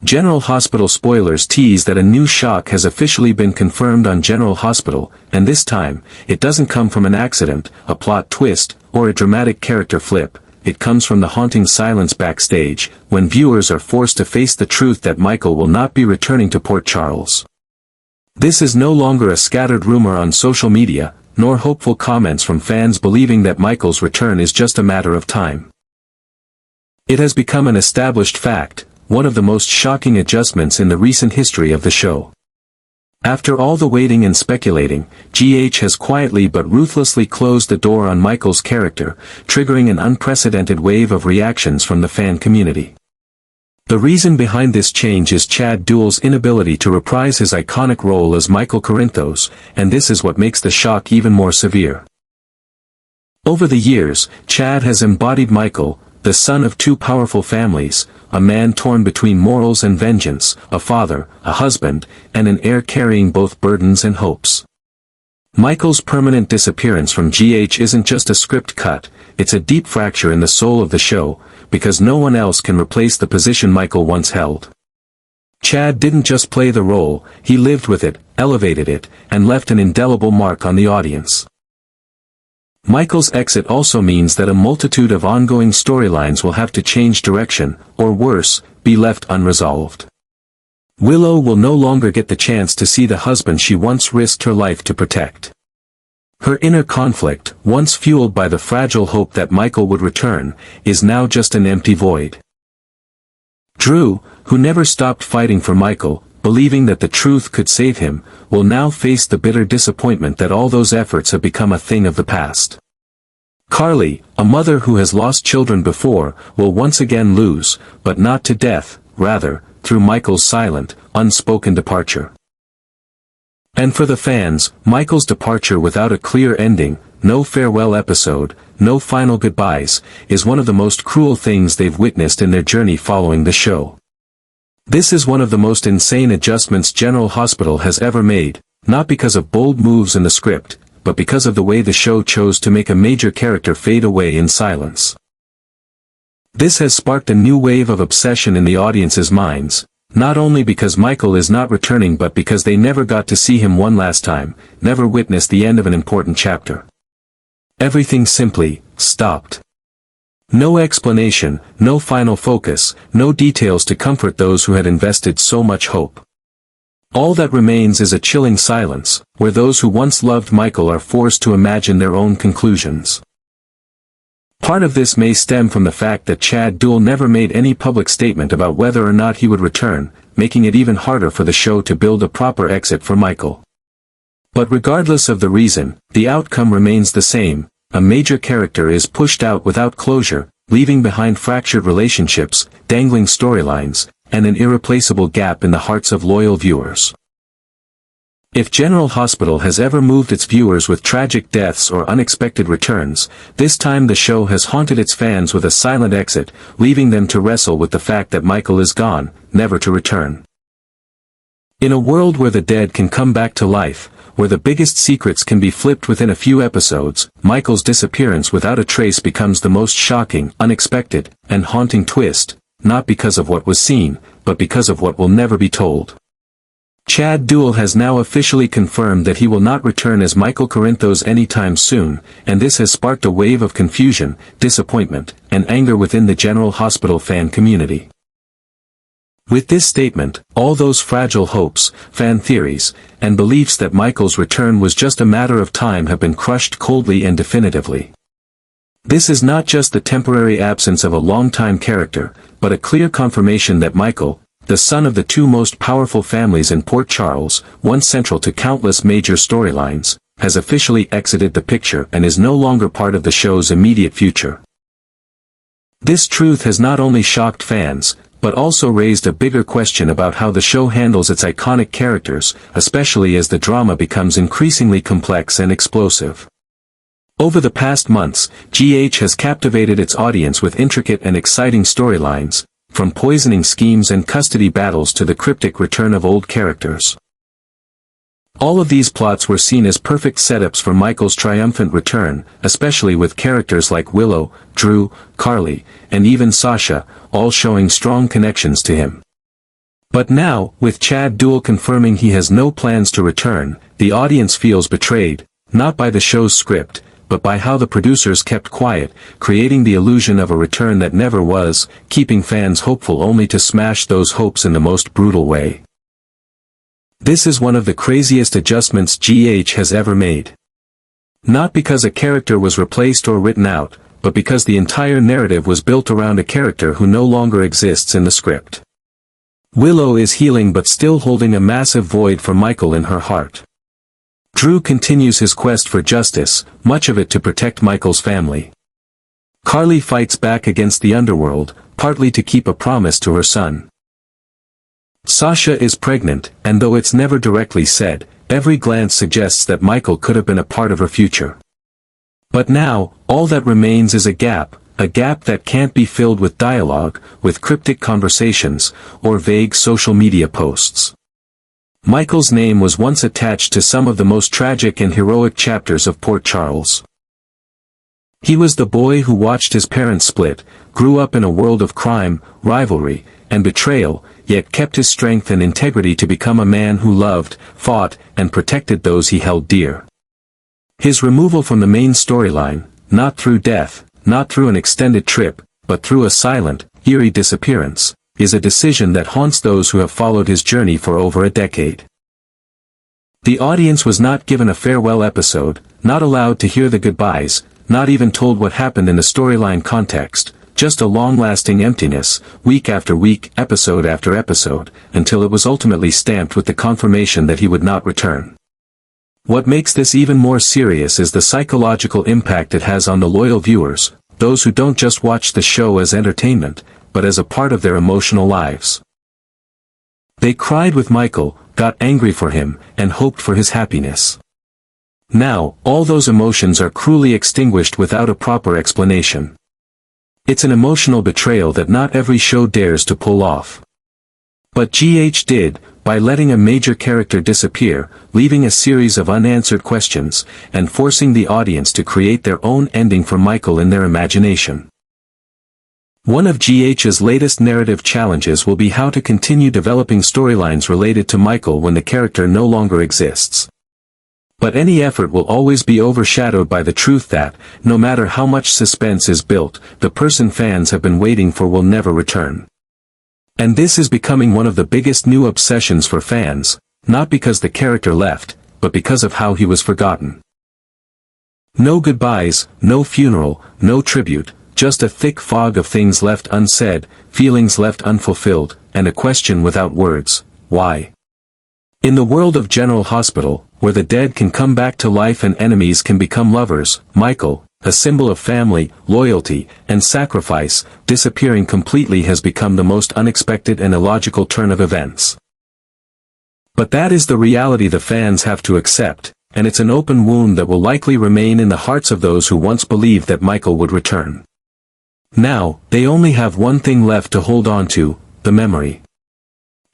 General Hospital spoilers tease that a new shock has officially been confirmed on General Hospital, and this time, it doesn't come from an accident, a plot twist, or a dramatic character flip. It comes from the haunting silence backstage, when viewers are forced to face the truth that Michael will not be returning to Port Charles. This is no longer a scattered rumor on social media, nor hopeful comments from fans believing that Michael's return is just a matter of time. It has become an established fact, one of the most shocking adjustments in the recent history of the show. After all the waiting and speculating, GH has quietly but ruthlessly closed the door on Michael's character, triggering an unprecedented wave of reactions from the fan community. The reason behind this change is Chad Duell's inability to reprise his iconic role as Michael Corinthos, and this is what makes the shock even more severe. Over the years, Chad has embodied Michael, the son of two powerful families, a man torn between morals and vengeance, a father, a husband, and an heir carrying both burdens and hopes. Michael's permanent disappearance from GH isn't just a script cut, it's a deep fracture in the soul of the show, because no one else can replace the position Michael once held. Chad didn't just play the role, he lived with it, elevated it, and left an indelible mark on the audience. Michael's exit also means that a multitude of ongoing storylines will have to change direction, or worse, be left unresolved. Willow will no longer get the chance to see the husband she once risked her life to protect. Her inner conflict, once fueled by the fragile hope that Michael would return, is now just an empty void. Drew, who never stopped fighting for Michael, believing that the truth could save him, will now face the bitter disappointment that all those efforts have become a thing of the past. Carly, a mother who has lost children before, will once again lose, but not to death, rather, through Michael's silent, unspoken departure. And for the fans, Michael's departure without a clear ending, no farewell episode, no final goodbyes, is one of the most cruel things they've witnessed in their journey following the show. This is one of the most insane adjustments General Hospital has ever made, not because of bold moves in the script, but because of the way the show chose to make a major character fade away in silence. This has sparked a new wave of obsession in the audience's minds, not only because Michael is not returning but because they never got to see him one last time, never witnessed the end of an important chapter. Everything simply stopped. No explanation, no final focus, no details to comfort those who had invested so much hope. All that remains is a chilling silence, where those who once loved Michael are forced to imagine their own conclusions. Part of this may stem from the fact that Chad Duell never made any public statement about whether or not he would return, making it even harder for the show to build a proper exit for Michael. But regardless of the reason, the outcome remains the same. A major character is pushed out without closure, leaving behind fractured relationships, dangling storylines, and an irreplaceable gap in the hearts of loyal viewers. If General Hospital has ever moved its viewers with tragic deaths or unexpected returns, this time the show has haunted its fans with a silent exit, leaving them to wrestle with the fact that Michael is gone, never to return. In a world where the dead can come back to life, where the biggest secrets can be flipped within a few episodes, Michael's disappearance without a trace becomes the most shocking, unexpected, and haunting twist, not because of what was seen, but because of what will never be told. Chad Duell has now officially confirmed that he will not return as Michael Corinthos anytime soon, and this has sparked a wave of confusion, disappointment, and anger within the General Hospital fan community. With this statement, all those fragile hopes, fan theories, and beliefs that Michael's return was just a matter of time have been crushed coldly and definitively. This is not just the temporary absence of a long-time character, but a clear confirmation that Michael, the son of the two most powerful families in Port Charles, once central to countless major storylines, has officially exited the picture and is no longer part of the show's immediate future. This truth has not only shocked fans, but also raised a bigger question about how the show handles its iconic characters, especially as the drama becomes increasingly complex and explosive. Over the past months, GH has captivated its audience with intricate and exciting storylines, from poisoning schemes and custody battles to the cryptic return of old characters. All of these plots were seen as perfect setups for Michael's triumphant return, especially with characters like Willow, Drew, Carly, and even Sasha, all showing strong connections to him. But now, with Chad Duell confirming he has no plans to return, the audience feels betrayed, not by the show's script, but by how the producers kept quiet, creating the illusion of a return that never was, keeping fans hopeful only to smash those hopes in the most brutal way. This is one of the craziest adjustments GH has ever made. Not because a character was replaced or written out, but because the entire narrative was built around a character who no longer exists in the script. Willow is healing but still holding a massive void for Michael in her heart. Drew continues his quest for justice, much of it to protect Michael's family. Carly fights back against the underworld, partly to keep a promise to her son. Sasha is pregnant, and though it's never directly said, every glance suggests that Michael could have been a part of her future. But now, all that remains is a gap that can't be filled with dialogue, with cryptic conversations, or vague social media posts. Michael's name was once attached to some of the most tragic and heroic chapters of Port Charles. He was the boy who watched his parents split, grew up in a world of crime, rivalry, and betrayal, yet kept his strength and integrity to become a man who loved, fought, and protected those he held dear. His removal from the main storyline, not through death, not through an extended trip, but through a silent, eerie disappearance, is a decision that haunts those who have followed his journey for over a decade. The audience was not given a farewell episode, not allowed to hear the goodbyes, not even told what happened in the storyline context, just a long-lasting emptiness, week after week, episode after episode, until it was ultimately stamped with the confirmation that he would not return. What makes this even more serious is the psychological impact it has on the loyal viewers, those who don't just watch the show as entertainment, but as a part of their emotional lives. They cried with Michael, got angry for him, and hoped for his happiness. Now, all those emotions are cruelly extinguished without a proper explanation. It's an emotional betrayal that not every show dares to pull off. But GH did, by letting a major character disappear, leaving a series of unanswered questions, and forcing the audience to create their own ending for Michael in their imagination. One of GH's latest narrative challenges will be how to continue developing storylines related to Michael when the character no longer exists. But any effort will always be overshadowed by the truth that, no matter how much suspense is built, the person fans have been waiting for will never return. And this is becoming one of the biggest new obsessions for fans, not because the character left, but because of how he was forgotten. No goodbyes, no funeral, no tribute, just a thick fog of things left unsaid, feelings left unfulfilled, and a question without words: why? In the world of General Hospital, where the dead can come back to life and enemies can become lovers, Michael, a symbol of family, loyalty, and sacrifice, disappearing completely has become the most unexpected and illogical turn of events. But that is the reality the fans have to accept, and it's an open wound that will likely remain in the hearts of those who once believed that Michael would return. Now, they only have one thing left to hold on to: the memory.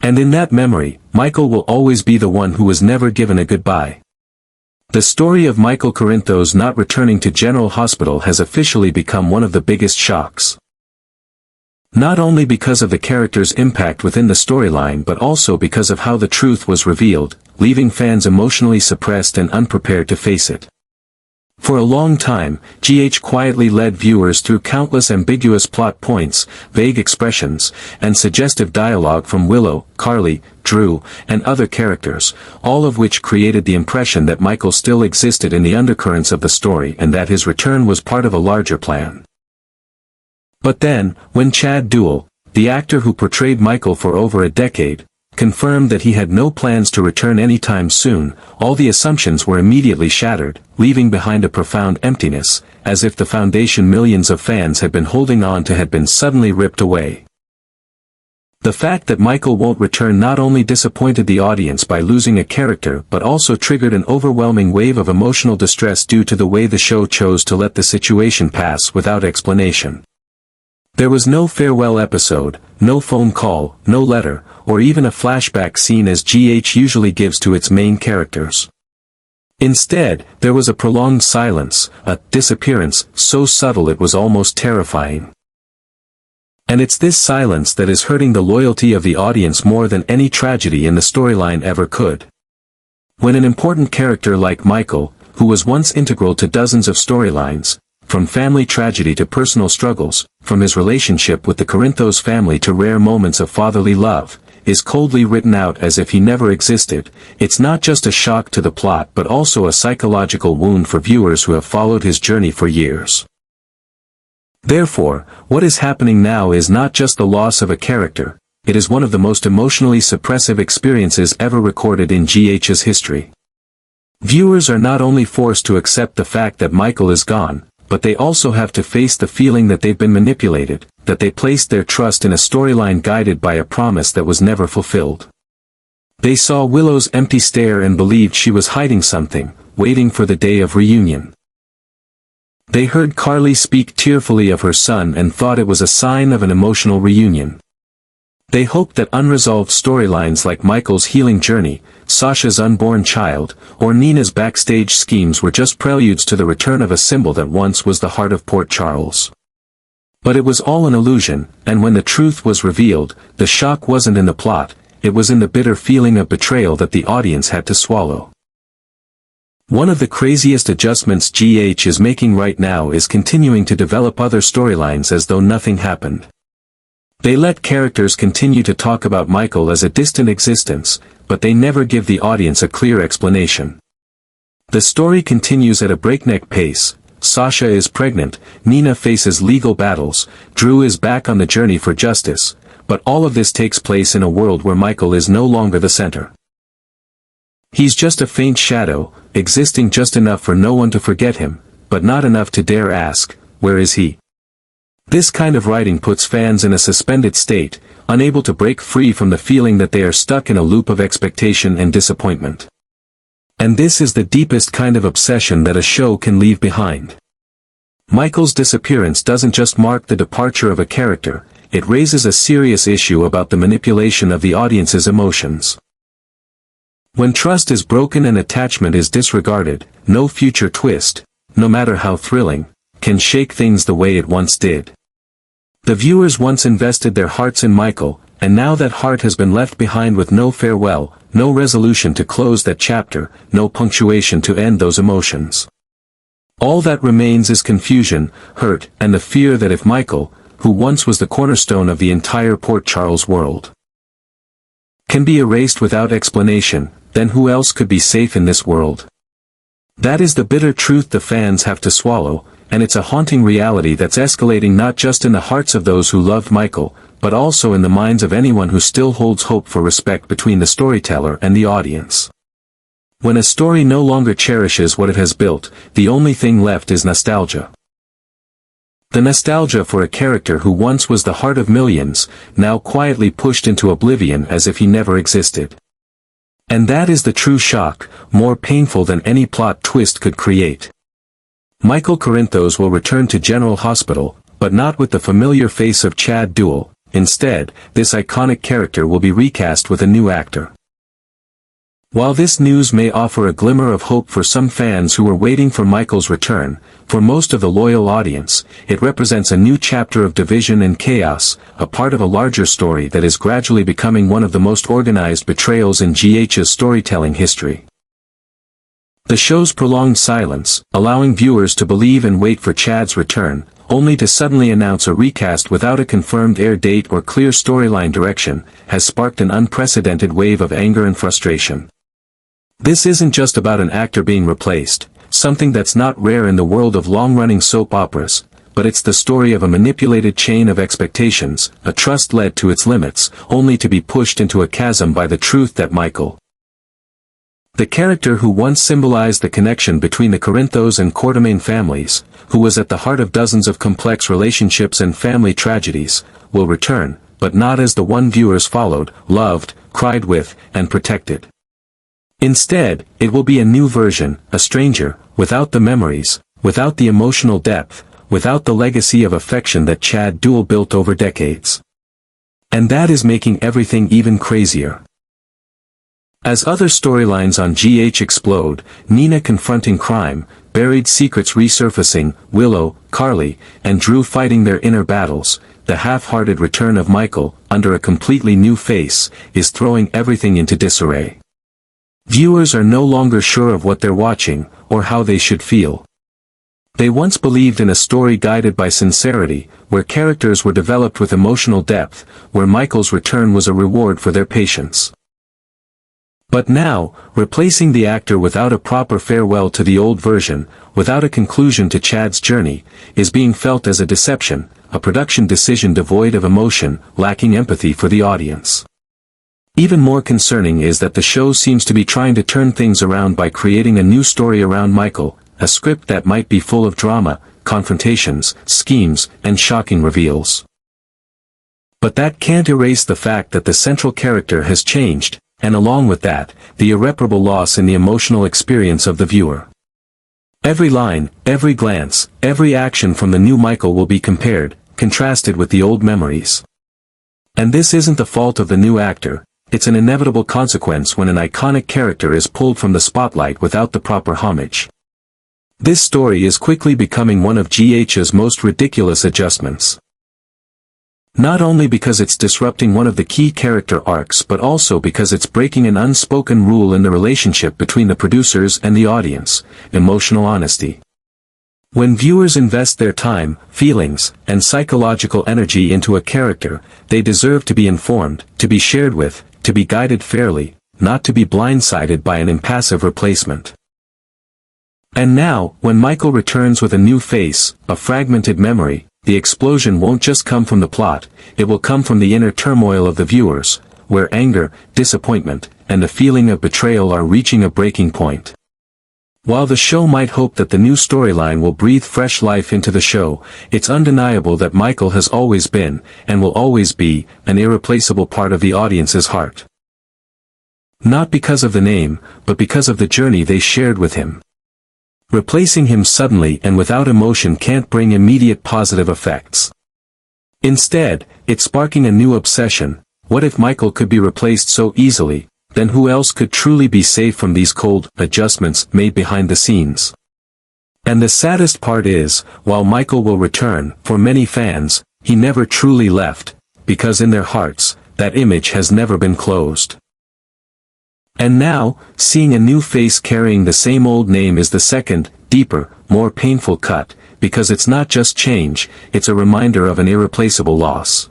And in that memory, Michael will always be the one who was never given a goodbye. The story of Michael Corinthos not returning to General Hospital has officially become one of the biggest shocks. Not only because of the character's impact within the storyline but also because of how the truth was revealed, leaving fans emotionally suppressed and unprepared to face it. For a long time, GH quietly led viewers through countless ambiguous plot points, vague expressions, and suggestive dialogue from Willow, Carly, Drew, and other characters, all of which created the impression that Michael still existed in the undercurrents of the story and that his return was part of a larger plan. But then, when Chad Duell, the actor who portrayed Michael for over a decade, confirmed that he had no plans to return anytime soon, all the assumptions were immediately shattered, leaving behind a profound emptiness, as if the foundation millions of fans had been holding on to had been suddenly ripped away. The fact that Michael won't return not only disappointed the audience by losing a character but also triggered an overwhelming wave of emotional distress due to the way the show chose to let the situation pass without explanation. There was no farewell episode, no phone call, no letter, or even a flashback scene as GH usually gives to its main characters. Instead, there was a prolonged silence, a disappearance so subtle it was almost terrifying. And it's this silence that is hurting the loyalty of the audience more than any tragedy in the storyline ever could. When an important character like Michael, who was once integral to dozens of storylines, from family tragedy to personal struggles, from his relationship with the Corinthos family to rare moments of fatherly love, is coldly written out as if he never existed, it's not just a shock to the plot but also a psychological wound for viewers who have followed his journey for years. Therefore, what is happening now is not just the loss of a character, it is one of the most emotionally suppressive experiences ever recorded in GH's history. Viewers are not only forced to accept the fact that Michael is gone, but they also have to face the feeling that they've been manipulated, that they placed their trust in a storyline guided by a promise that was never fulfilled. They saw Willow's empty stare and believed she was hiding something, waiting for the day of reunion. They heard Carly speak tearfully of her son and thought it was a sign of an emotional reunion. They hoped that unresolved storylines like Michael's healing journey, Sasha's unborn child, or Nina's backstage schemes were just preludes to the return of a symbol that once was the heart of Port Charles. But it was all an illusion, and when the truth was revealed, the shock wasn't in the plot, it was in the bitter feeling of betrayal that the audience had to swallow. One of the craziest adjustments GH is making right now is continuing to develop other storylines as though nothing happened. They let characters continue to talk about Michael as a distant existence, but they never give the audience a clear explanation. The story continues at a breakneck pace. Sasha is pregnant, Nina faces legal battles, Drew is back on the journey for justice, but all of this takes place in a world where Michael is no longer the center. He's just a faint shadow, existing just enough for no one to forget him, but not enough to dare ask, where is he? This kind of writing puts fans in a suspended state, unable to break free from the feeling that they are stuck in a loop of expectation and disappointment. And this is the deepest kind of obsession that a show can leave behind. Michael's disappearance doesn't just mark the departure of a character, it raises a serious issue about the manipulation of the audience's emotions. When trust is broken and attachment is disregarded, no future twist, no matter how thrilling, can shake things the way it once did. The viewers once invested their hearts in Michael, and now that heart has been left behind with no farewell, no resolution to close that chapter, no punctuation to end those emotions. All that remains is confusion, hurt, and the fear that if Michael, who once was the cornerstone of the entire Port Charles world, can be erased without explanation, then who else could be safe in this world? That is the bitter truth the fans have to swallow, and it's a haunting reality that's escalating not just in the hearts of those who loved Michael, but also in the minds of anyone who still holds hope for respect between the storyteller and the audience. When a story no longer cherishes what it has built, the only thing left is nostalgia. The nostalgia for a character who once was the heart of millions, now quietly pushed into oblivion as if he never existed. And that is the true shock, more painful than any plot twist could create. Michael Corinthos will return to General Hospital, but not with the familiar face of Chad Duell. Instead, this iconic character will be recast with a new actor. While this news may offer a glimmer of hope for some fans who were waiting for Michael's return, for most of the loyal audience, it represents a new chapter of division and chaos, a part of a larger story that is gradually becoming one of the most organized betrayals in GH's storytelling history. The show's prolonged silence, allowing viewers to believe and wait for Chad's return, only to suddenly announce a recast without a confirmed air date or clear storyline direction, has sparked an unprecedented wave of anger and frustration. This isn't just about an actor being replaced, something that's not rare in the world of long-running soap operas, but it's the story of a manipulated chain of expectations, a trust led to its limits, only to be pushed into a chasm by the truth that Michael, the character who once symbolized the connection between the Corinthos and Quartermain families, who was at the heart of dozens of complex relationships and family tragedies, will return, but not as the one viewers followed, loved, cried with, and protected. Instead, it will be a new version, a stranger, without the memories, without the emotional depth, without the legacy of affection that Chad Duell built over decades. And that is making everything even crazier. As other storylines on GH explode, Nina confronting crime, buried secrets resurfacing, Willow, Carly, and Drew fighting their inner battles. The half-hearted return of Michael, under a completely new face, is throwing everything into disarray. Viewers are no longer sure of what they're watching, or how they should feel. They once believed in a story guided by sincerity, where characters were developed with emotional depth, where Michael's return was a reward for their patience. But now, replacing the actor without a proper farewell to the old version, without a conclusion to Chad's journey, is being felt as a deception, a production decision devoid of emotion, lacking empathy for the audience. Even more concerning is that the show seems to be trying to turn things around by creating a new story around Michael, a script that might be full of drama, confrontations, schemes, and shocking reveals. But that can't erase the fact that the central character has changed, and along with that, the irreparable loss in the emotional experience of the viewer. Every line, every glance, every action from the new Michael will be compared, contrasted with the old memories. And this isn't the fault of the new actor, it's an inevitable consequence when an iconic character is pulled from the spotlight without the proper homage. This story is quickly becoming one of GH's most ridiculous adjustments. Not only because it's disrupting one of the key character arcs but also because it's breaking an unspoken rule in the relationship between the producers and the audience, emotional honesty. When viewers invest their time, feelings, and psychological energy into a character, they deserve to be informed, to be shared with, to be guided fairly, not to be blindsided by an impassive replacement. And now, when Michael returns with a new face, a fragmented memory, the explosion won't just come from the plot, it will come from the inner turmoil of the viewers, where anger, disappointment, and the feeling of betrayal are reaching a breaking point. While the show might hope that the new storyline will breathe fresh life into the show, it's undeniable that Michael has always been, and will always be, an irreplaceable part of the audience's heart. Not because of the name, but because of the journey they shared with him. Replacing him suddenly and without emotion can't bring immediate positive effects. Instead, it's sparking a new obsession. What if Michael could be replaced so easily? Then who else could truly be saved from these cold adjustments made behind the scenes? And the saddest part is, while Michael will return, for many fans, he never truly left, because in their hearts, that image has never been closed. And now, seeing a new face carrying the same old name is the second, deeper, more painful cut, because it's not just change, it's a reminder of an irreplaceable loss.